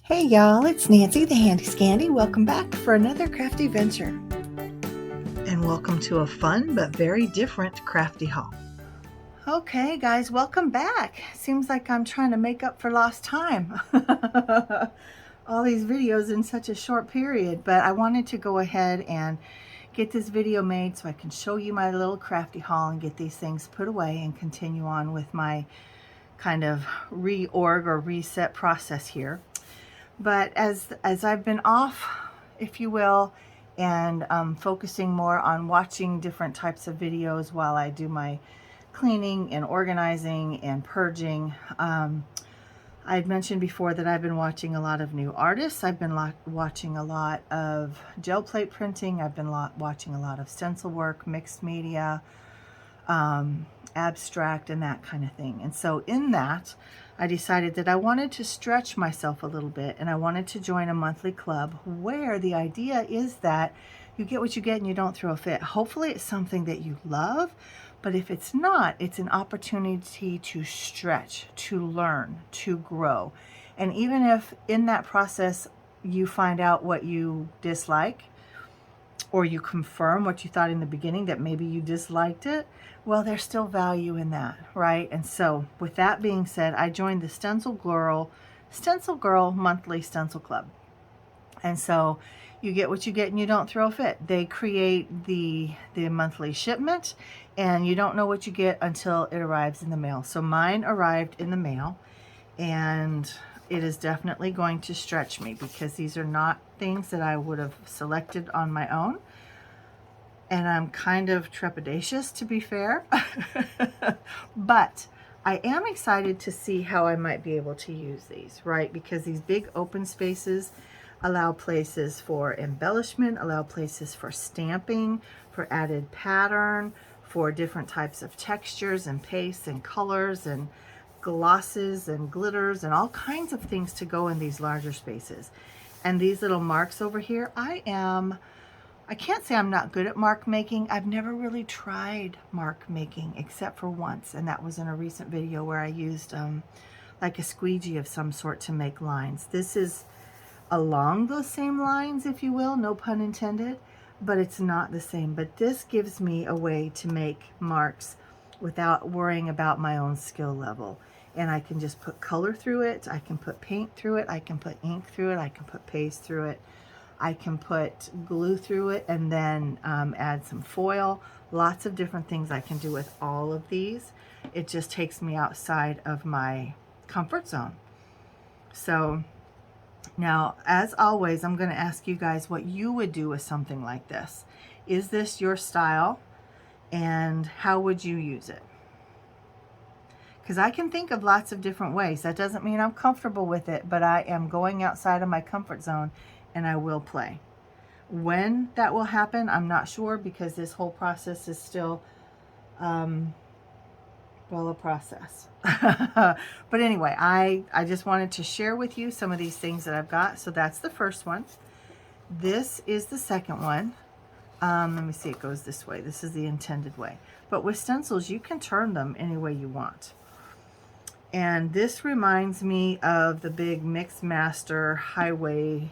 Hey y'all, it's Nancy the Handy Scandy. Welcome back for another crafty venture. And welcome to a fun but very different crafty haul. Okay guys, welcome back. Seems like I'm trying to make up for lost time. All these videos in such a short period, but I wanted to go ahead and get this video made so I can show you my little crafty haul and get these things put away and continue on with my kind of reorg or reset process here. But as I've been off, if you will, and focusing more on watching different types of videos while I do my cleaning and organizing and purging, I had mentioned before that I've been watching a lot of new artists. I've been watching a lot of gel plate printing. I've been watching a lot of stencil work, mixed media, abstract, and that kind of thing. And so in that, I decided that I wanted to stretch myself a little bit, and I wanted to join a monthly club where the idea is that you get what you get and you don't throw a fit. Hopefully it's something that you love, but if it's not, it's an opportunity to stretch, to learn, to grow. And even if in that process you find out what you dislike, or you confirm what you thought in the beginning that maybe you disliked it, well, there's still value in that, right? And so with that being said, I joined the Stencil Girl monthly stencil club. And so you get what you get and you don't throw a fit. They create the monthly shipment, and you don't know what you get until it arrives in the mail. So mine arrived in the mail, and it is definitely going to stretch me because these are not things that I would have selected on my own. And I'm kind of trepidatious, to be fair. But I am excited to see how I might be able to use these, right? Because these big open spaces allow places for embellishment, allow places for stamping, for added pattern, for different types of textures and pastes and colors and glosses and glitters and all kinds of things to go in these larger spaces. And these little marks over here, I can't say I'm not good at mark making. I've never really tried mark making except for once, and that was in a recent video where I used like a squeegee of some sort to make lines. This is along those same lines, if you will, no pun intended, but it's not the same. But this gives me a way to make marks without worrying about my own skill level. And I can just put color through it, I can put paint through it, I can put ink through it, I can put paste through it, I can put glue through it, and then add some foil. Lots of different things I can do with all of these. It just takes me outside of my comfort zone. So now, as always, I'm going to ask you guys what you would do with something like this. Is this your style? And how would you use it? Because I can think of lots of different ways. That doesn't mean I'm comfortable with it, but I am going outside of my comfort zone, and I will play. When that will happen, I'm not sure, because this whole process is still, well, a process. But anyway, I just wanted to share with you some of these things that I've got. So that's the first one. This is the second one. Let me see, it goes this way. This is the intended way. But with stencils, you can turn them any way you want. And this reminds me of the big Mix Master Highway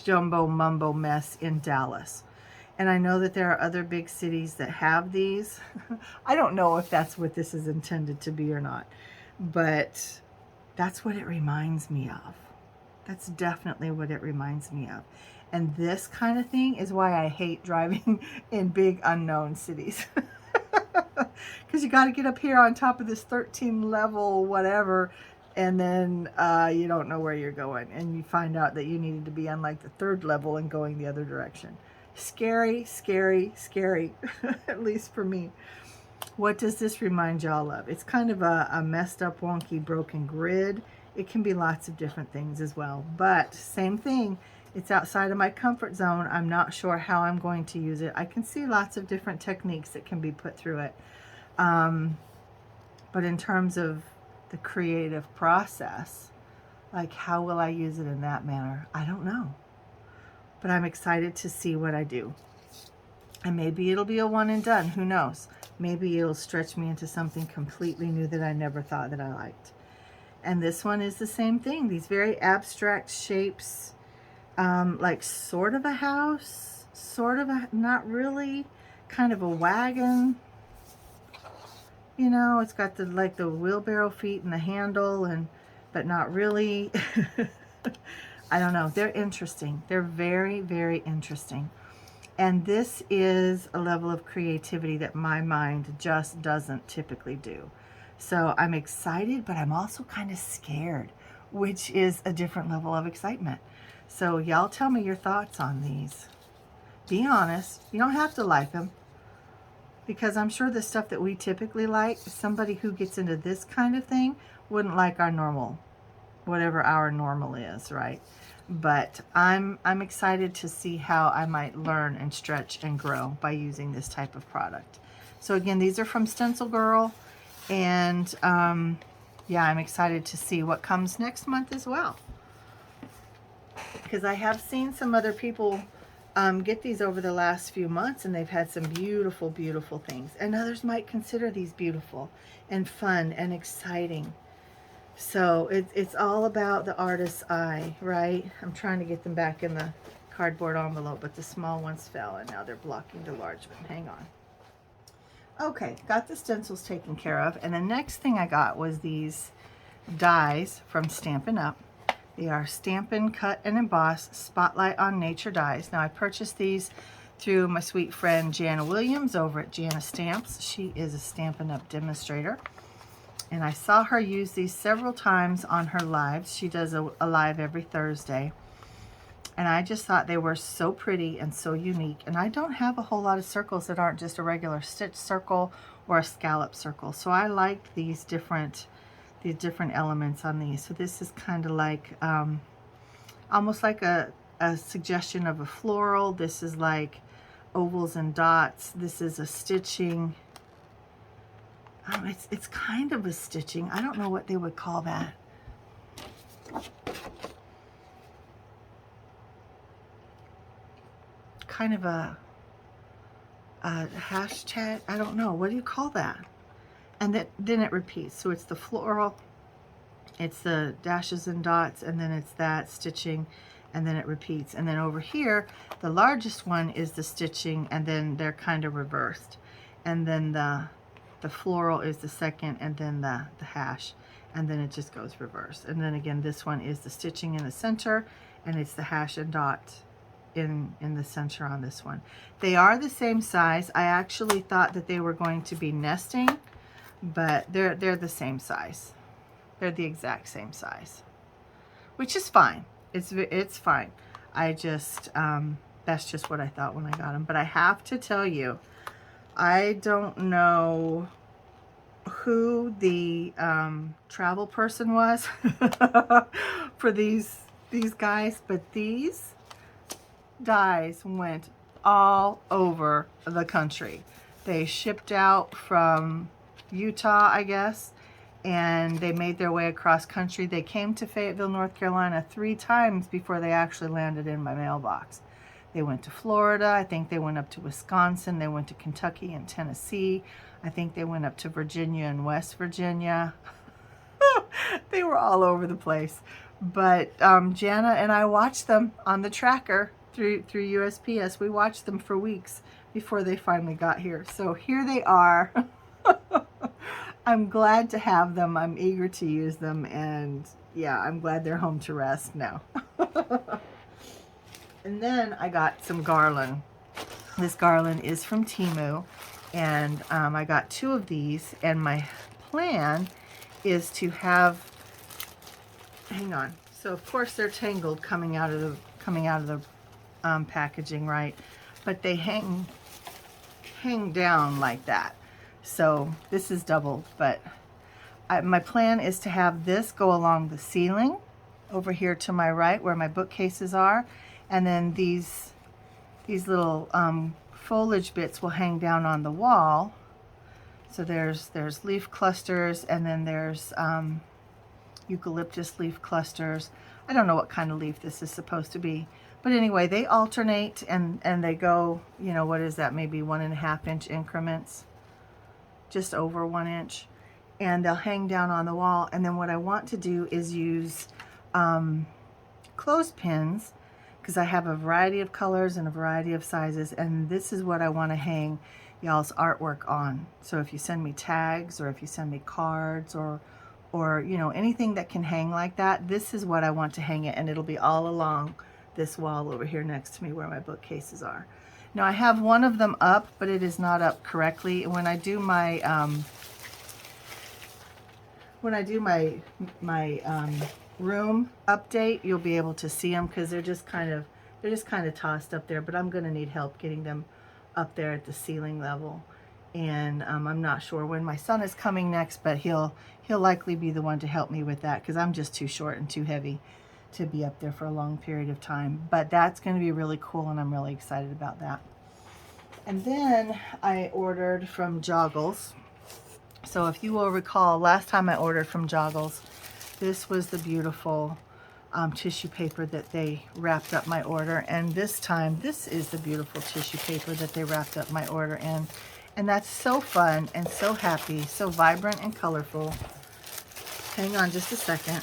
jumbo mumbo mess in Dallas. And I know that there are other big cities that have these. I don't know if that's what this is intended to be or not, but that's what it reminds me of. That's definitely what it reminds me of. And this kind of thing is why I hate driving in big unknown cities. Because you got to get up here on top of this 13 level whatever, and then you don't know where you're going, and you find out that you needed to be on like the 3rd level and going the other direction. Scary, scary, scary, at least for me. What does this remind y'all of? It's kind of a messed up, wonky, broken grid. It can be lots of different things as well, but same thing. It's outside of my comfort zone. I'm not sure how I'm going to use it. I can see lots of different techniques that can be put through it. But in terms of the creative process, like how will I use it in that manner? I don't know. But I'm excited to see what I do. And maybe it'll be a one and done. Who knows? Maybe it'll stretch me into something completely new that I never thought that I liked. And this one is the same thing. These very abstract shapes, like sort of a house, sort of a, not really, kind of a wagon. You know, it's got the like the wheelbarrow feet and the handle, and but not really. I don't know. They're interesting. They're very, very interesting. And this is a level of creativity that my mind just doesn't typically do. So I'm excited, but I'm also kind of scared, which is a different level of excitement. So y'all tell me your thoughts on these. Be honest. You don't have to like them, because I'm sure the stuff that we typically like, somebody who gets into this kind of thing wouldn't like our normal, whatever our normal is, right? But I'm excited to see how I might learn and stretch and grow by using this type of product. So again, these are from Stencil Girl, and yeah, I'm excited to see what comes next month as well, because I have seen some other people get these over the last few months, and they've had some beautiful, beautiful things, and others might consider these beautiful and fun and exciting. So it's all about the artist's eye, right? I'm trying to get them back in the cardboard envelope, but the small ones fell, and now they're blocking the large one. Hang on. Okay, got the stencils taken care of, and the next thing I got was these dies from Stampin' Up. They are Stampin' Cut and Emboss Spotlight on Nature dies. Now, I purchased these through my sweet friend Jana Williams over at Jana Stamps. She is a Stampin' Up demonstrator, and I saw her use these several times on her lives. She does a live every Thursday, and I just thought they were so pretty and so unique. And I don't have a whole lot of circles that aren't just a regular stitch circle or a scallop circle, so I liked these different elements on these. So this is kind of like almost like a suggestion of a floral. This is like ovals and dots. This is a stitching. It's kind of a stitching. I don't know what they would call that. Kind of a hashtag. I don't know. What do you call that? And then it repeats. So it's the floral, it's the dashes and dots, and then it's that stitching, and then it repeats. And then over here, the largest one is the stitching, and then they're kind of reversed. And then the floral is the second, and then the hash, and then it just goes reverse. And then again, this one is the stitching in the center, and it's the hash and dot in the center on this one. They are the same size. I actually thought that they were going to be nesting, but they're the same size. They're the exact same size, which is fine. It's fine. I just that's just what I thought when I got them. But I have to tell you, I don't know who the travel person was for these guys, but these dies went all over the country. They shipped out from Utah, I guess, and they made their way across country. They came to Fayetteville, North Carolina 3 times before they actually landed in my mailbox. They went to Florida. I think they went up to Wisconsin. They went to Kentucky and Tennessee. I think they went up to Virginia and West Virginia. They were all over the place. But Jana and I watched them on the tracker through USPS. We watched them for weeks before they finally got here. So here they are. I'm glad to have them. I'm eager to use them, and yeah, I'm glad they're home to rest now. And then I got some garland. This garland is from Temu, and I got 2 of these, and my plan is to have, hang on, so of course they're tangled coming out of the packaging, right? But they hang down like that. So this is doubled, but my plan is to have this go along the ceiling over here to my right where my bookcases are, and then these little foliage bits will hang down on the wall. So there's leaf clusters, and then there's eucalyptus leaf clusters. I don't know what kind of leaf this is supposed to be, but anyway, they alternate, and they go, you know, what is that, maybe 1.5 inch increments, just over 1 inch. and they'll hang down on the wall. And then what I want to do is use clothespins, because I have a variety of colors and a variety of sizes, and this is what I want to hang y'all's artwork on. So if you send me tags, or if you send me cards, or you know, anything that can hang like that, this is what I want to hang it, and it'll be all along this wall over here next to me where my bookcases are. Now I have one of them up, but it is not up correctly. And when I do my room update, you'll be able to see them, because they're just kind of tossed up there. But I'm going to need help getting them up there at the ceiling level, and I'm not sure when my son is coming next, but he'll likely be the one to help me with that, because I'm just too short and too heavy to be up there for a long period of time. But that's going to be really cool, and I'm really excited about that. And then I ordered from Joggles. So if you will recall, last time I ordered from Joggles, this was the beautiful tissue paper that they wrapped up my order. And this time, this is the beautiful tissue paper that they wrapped up my order in. And that's so fun and so happy, so vibrant and colorful. Hang on just a second.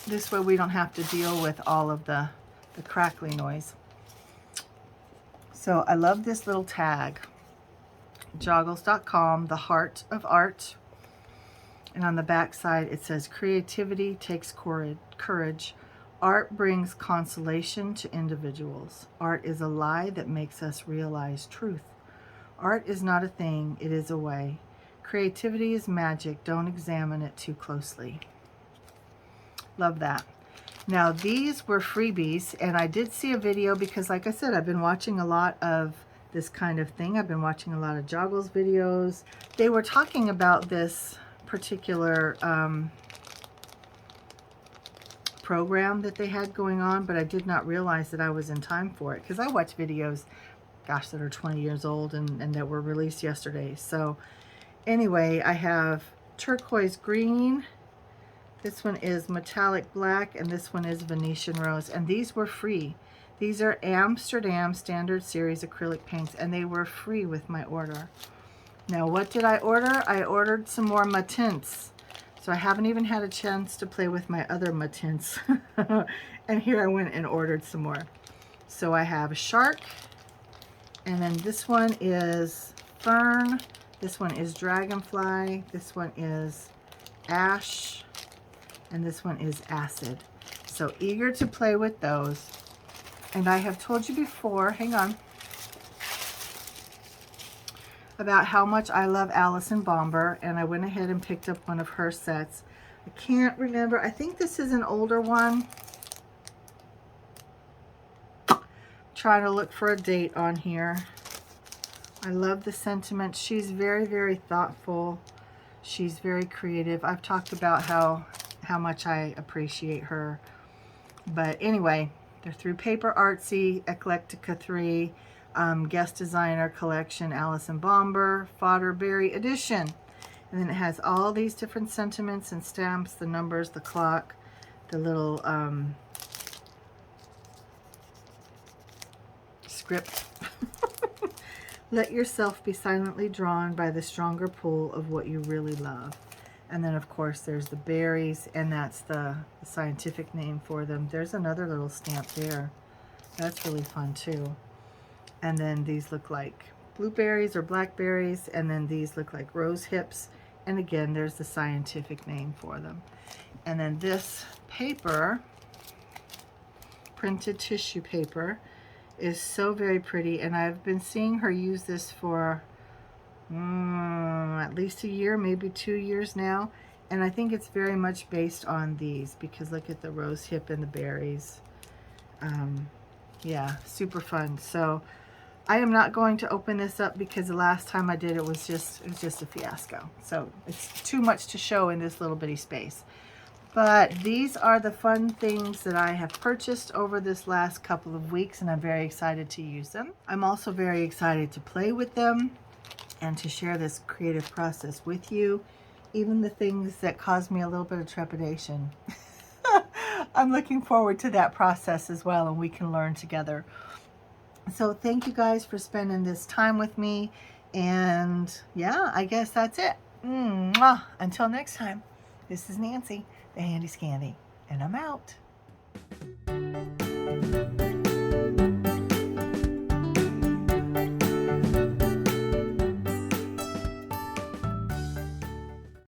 This way we don't have to deal with all of the crackly noise. So I love this little tag. Joggles.com, the heart of art. And on the back side it says, creativity takes courage. Art brings consolation to individuals. Art is a lie that makes us realize truth. Art is not a thing, it is a way. Creativity is magic, don't examine it too closely. Love that. Now these were freebies, and I did see a video, because like I said, I've been watching a lot of this kind of thing. I've been watching a lot of Joggles videos. They were talking about this particular program that they had going on, but I did not realize that I was in time for it, because I watch videos, gosh, that are 20 years old and that were released yesterday. So anyway, I have turquoise green, this one is metallic black, and this one is Venetian rose, and these were free. These are Amsterdam Standard Series acrylic paints, and they were free with my order. Now what did I order? I ordered some more matins. So I haven't even had a chance to play with my other matins. And here I went and ordered some more. So I have a shark, and then this one is fern, this one is dragonfly, this one is ash, and this one is acid. So eager to play with those. And I have told you before, hang on, about how much I love Alison Bomber, and I went ahead and picked up one of her sets. I can't remember, I think this is an older one. Trying to look for a date on here. I love the sentiment. She's very, very thoughtful. She's very creative. I've talked about how much I appreciate her. But anyway, they're through Paper Artsy, Eclectica 3, Guest Designer Collection, Alison Bomber, Fodderberry Edition. And then it has all these different sentiments and stamps, the numbers, the clock, the little script. Let yourself be silently drawn by the stronger pull of what you really love. And then of course there's the berries, and that's the scientific name for them. There's another little stamp there. That's really fun too. And then these look like blueberries or blackberries, and then these look like rose hips. And again, there's the scientific name for them. And then this paper, printed tissue paper, is so very pretty, and I've been seeing her use this for at least a year, maybe 2 years now, and I think it's very much based on these, because look at the rose hip and the berries. Yeah, super fun. So I am not going to open this up, because the last time I did it was just a fiasco. So it's too much to show in this little bitty space. But these are the fun things that I have purchased over this last couple of weeks, and I'm very excited to use them. I'm also very excited to play with them and to share this creative process with you, even the things that cause me a little bit of trepidation. I'm looking forward to that process as well, and we can learn together. So thank you guys for spending this time with me. And yeah, I guess that's it. Mwah. Until next time, this is Nancy, the Handy Scandy, and I'm out.